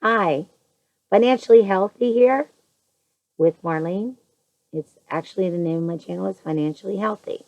Hi, Financially Healthy here with Marlene. It's actually the name of my channel is Financially Healthy,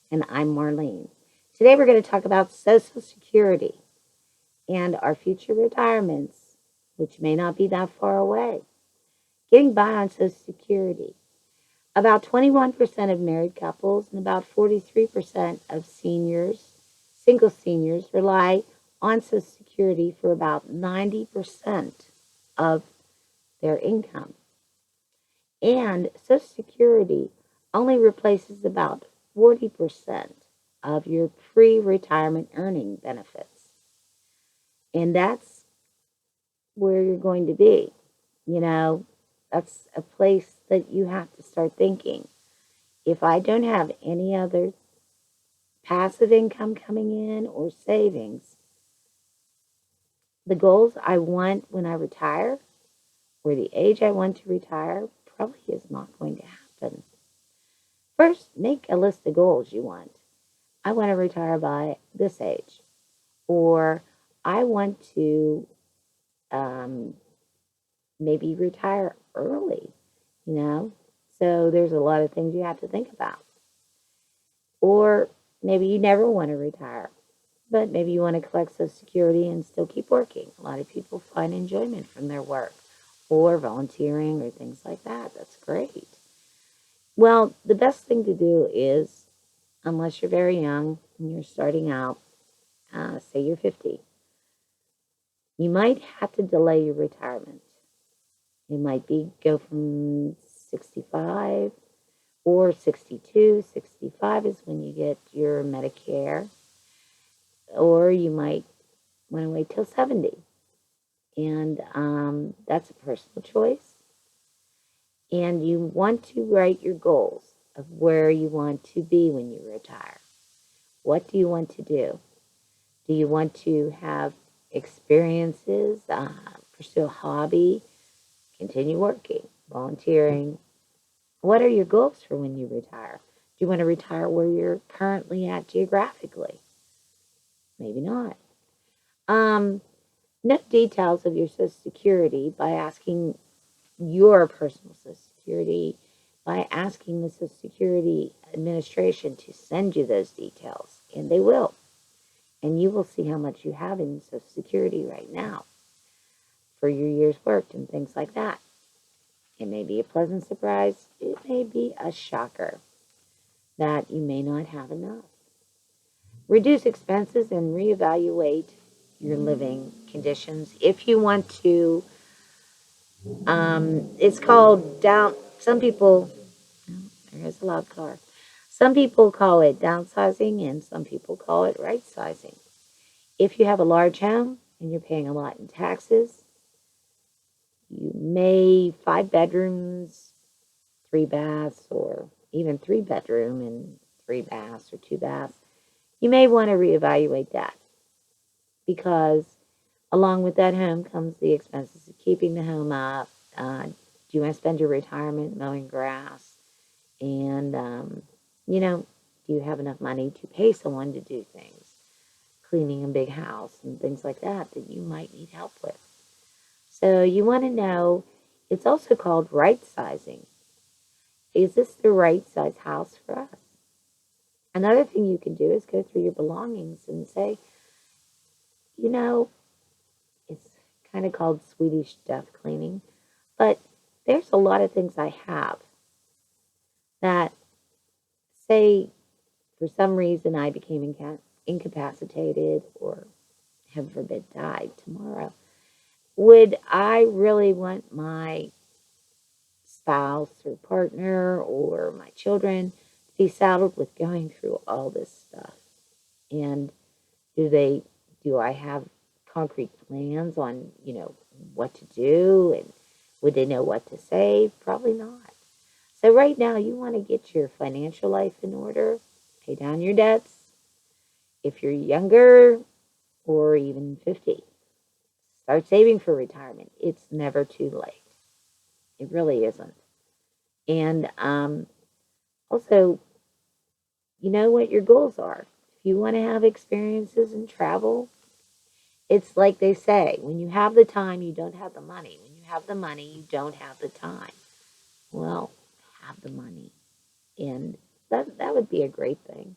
and I'm Marlene. Today we're going to talk about Social Security and our future retirements, which may not be that far away. Getting by on Social Security. About 21% of married couples and about 43% of single seniors, rely on Social Security for about 90% of their income. And Social Security only replaces about 40% of your pre-retirement earning benefits. And that's where you're going to be. You know, that's a place that you have to start thinking. If I don't have any other passive income coming in or savings, the goals I want when I retire or the age I want to retire probably is not going to happen. First, make a list of goals you want. I want to retire by this age, or I want to um, maybe retire early, you know? So there's a lot of things you have to think about. Or maybe you never want to retire, but maybe you want to collect Social Security and still keep working. A lot of people find enjoyment from their work or volunteering or things like that. That's great. Well, the best thing to do is, unless you're very young and you're starting out, say you're 50, you might have to delay your retirement. It might be go from 65 or 62. 65 is when you get your Medicare, or you might want to wait till 70. And that's a personal choice. And you want to write your goals of where you want to be when you retire. What do you want to do? Do you want to have experiences, pursue a hobby, continue working, volunteering? What are your goals for when you retire? Do you want to retire where you're currently at geographically? Maybe not. Note details of your Social Security by asking your personal Social Security, by asking the Social Security Administration to send you those details, and they will. And you will see how much you have in Social Security right now for your years worked and things like that. It may be a pleasant surprise. It may be a shocker that you may not have enough. Reduce expenses and reevaluate your living conditions. If you want to, it's called down, some people, there's a loud car. Some people call it downsizing and some people call it right sizing. If you have a large home and you're paying a lot in taxes, you may 5 bedrooms, 3 baths, or even 3 bedroom and 3 baths or 2 baths. You may want to reevaluate that because along with that home comes the expenses of keeping the home up. Do you want to spend your retirement mowing grass? And, do you have enough money to pay someone to do things? Cleaning a big house and things like that that you might need help with. So you want to know, it's also called right sizing. Is this the right size house for us? Another thing you can do is go through your belongings and say, you know, it's kind of called Swedish death cleaning, but there's a lot of things I have that, say, for some reason I became incapacitated or, heaven forbid, died tomorrow. Would I really want my spouse or partner or my children to be saddled with going through all this stuff? And do I have concrete plans on, what to do? And would they know what to say? Probably not. So right now you want to get your financial life in order, pay down your debts. If you're younger or even 50, start saving for retirement. It's never too late. It really isn't. And also, you know what your goals are. If you want to have experiences and travel, it's like they say, when you have the time, you don't have the money. When you have the money, you don't have the time. Well, have the money. And that would be a great thing.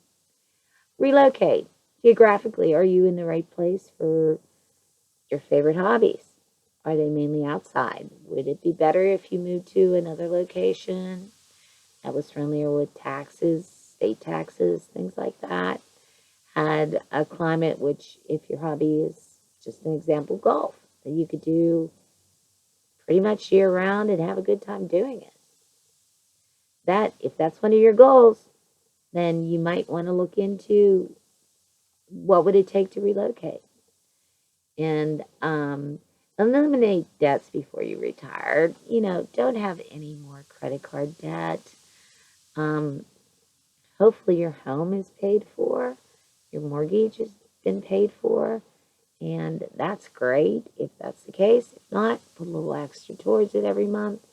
Relocate. Geographically, are you in the right place for your favorite hobbies? Are they mainly outside? Would it be better if you moved to another location that was friendlier with taxes, state taxes, things like that? Had a climate which, if your hobby is just an example, golf, that you could do pretty much year round and have a good time doing it. That, if that's one of your goals, then you might want to look into what would it take to relocate and eliminate debts before you retire. Don't have any more credit card debt. Um, Hopefully your home is paid for, your mortgage has been paid for, and that's great if that's the case. If not, put a little extra towards it every month,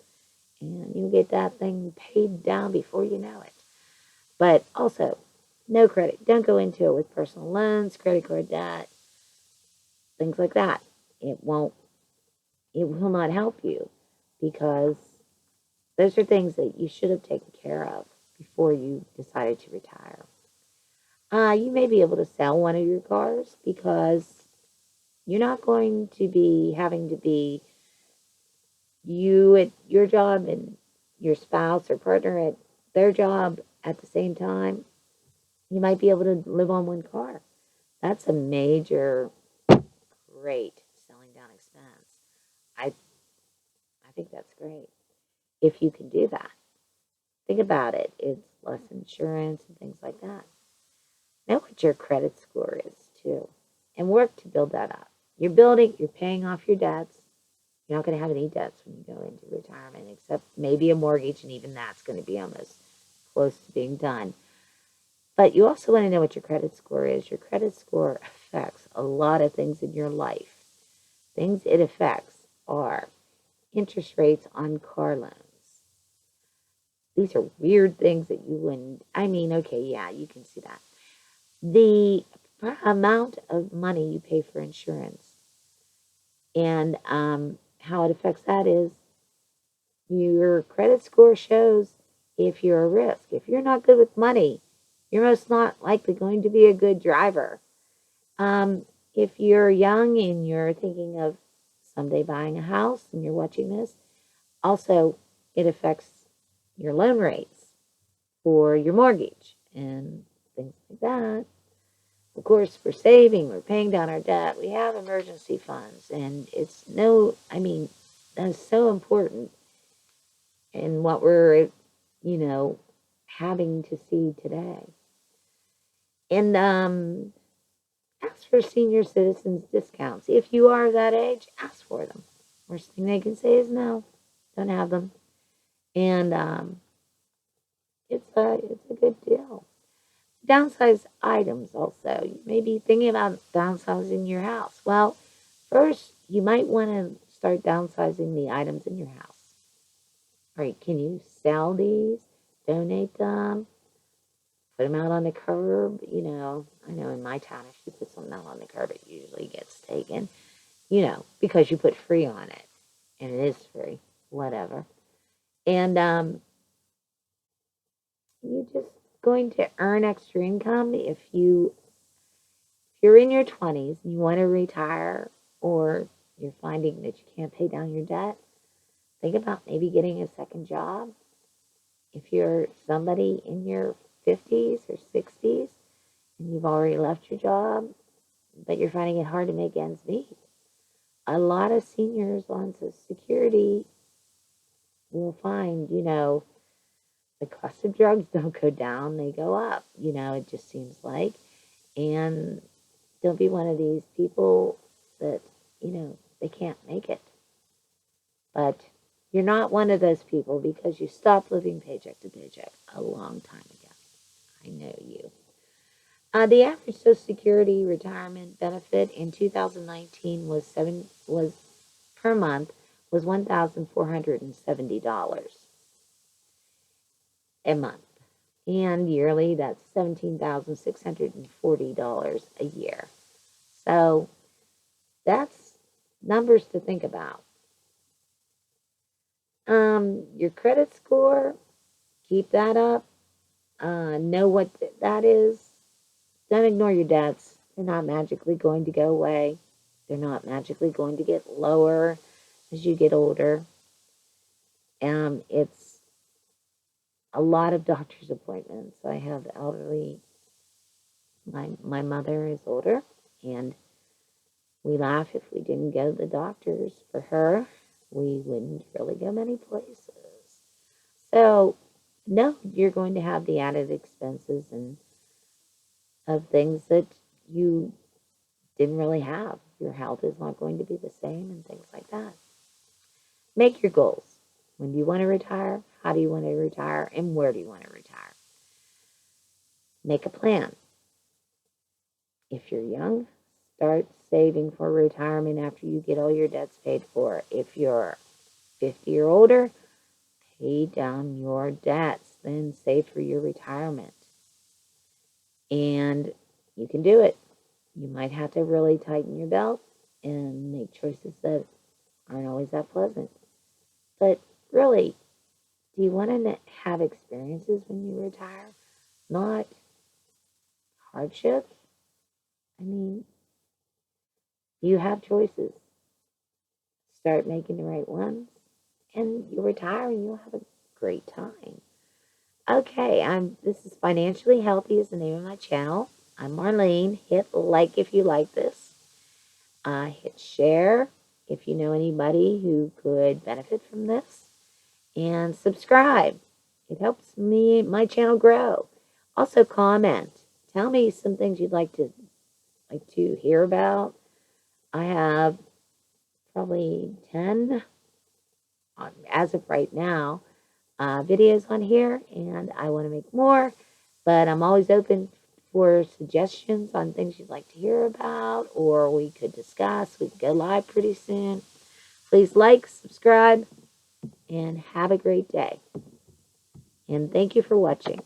and you'll get that thing paid down before you know it. But also, no credit. Don't go into it with personal loans, credit card debt, things like that. It won't, it will not help you because those are things that you should have taken care of before you decided to retire. You may be able to sell one of your cars because you're not going to be having to be you at your job and your spouse or partner at their job at the same time. You might be able to live on one car. That's a major, great selling down expense. I I think that's great if you can do that. Think about it. It's less insurance and things like that. Know what your credit score is too, and work to build that up. You're paying off your debts. You're not going to have any debts when you go into retirement, except maybe a mortgage, and even that's going to be almost close to being done. But you also want to know what your credit score is. Your credit score affects a lot of things in your life. Things it affects are interest rates on car loans. These are weird things that you wouldn't, okay, yeah, you can see that. The amount of money you pay for insurance and how it affects that is your credit score shows if you're a risk. If you're not good with money, you're most not likely going to be a good driver. If you're young and you're thinking of someday buying a house and you're watching this, also it affects your loan rates for your mortgage and things like that. Of course, we're saving, we're paying down our debt, we have emergency funds, and that's so important in what we're, you know, having to see today. And ask for senior citizens discounts. If you are that age, ask for them. Worst thing they can say is no, don't have them. And it's a good deal. Downsize items also. You may be thinking about downsizing your house. Well, first, you might want to start downsizing the items in your house. All right, can you sell these? Donate them? Put them out on the curb? I know in my town, if you put something out on the curb, it usually gets taken, because you put free on it. And it is free, whatever. And you're just going to earn extra income if you're in your 20s and you want to retire or you're finding that you can't pay down your debt, think about maybe getting a second job. If you're somebody in your 50s or 60s and you've already left your job, but you're finding it hard to make ends meet, a lot of seniors on Social Security will find, the cost of drugs don't go down, they go up. It just seems like. And don't be one of these people that, they can't make it. But you're not one of those people because you stopped living paycheck to paycheck a long time ago. I know you. The average Social Security retirement benefit in 2019 was per month was $1,470 a month, and yearly that's $17,640 a year. So that's numbers to think about. Your credit score, keep that up. Know what that is. Don't ignore your debts. They're not magically going to go away. They're not magically going to get lower as you get older. It's a lot of doctor's appointments. I have elderly. My mother is older, and we laugh if we didn't go to the doctors for her. We wouldn't really go many places. So, no, you're going to have the added expenses and of things that you didn't really have. Your health is not going to be the same and things like that. Make your goals. When do you want to retire? How do you want to retire? And where do you want to retire? Make a plan. If you're young, start saving for retirement after you get all your debts paid for. If you're 50 or older, pay down your debts, then save for your retirement. And you can do it. You might have to really tighten your belt and make choices that aren't always that pleasant. But really, do you want to have experiences when you retire? Not hardships? I mean, you have choices. Start making the right ones, and you'll retire and you'll have a great time. Okay, this is Financially Healthy is the name of my channel. I'm Marlene. Hit like if you like this. Hit share if you know anybody who could benefit from this. And subscribe. It helps my channel grow. Also comment. Tell me some things you'd like to hear about. I have probably 10 as of right now videos on here, and I want to make more, but I'm always open for suggestions on things you'd like to hear about, or we could discuss. We could go live pretty soon. Please like, subscribe, and have a great day. And thank you for watching.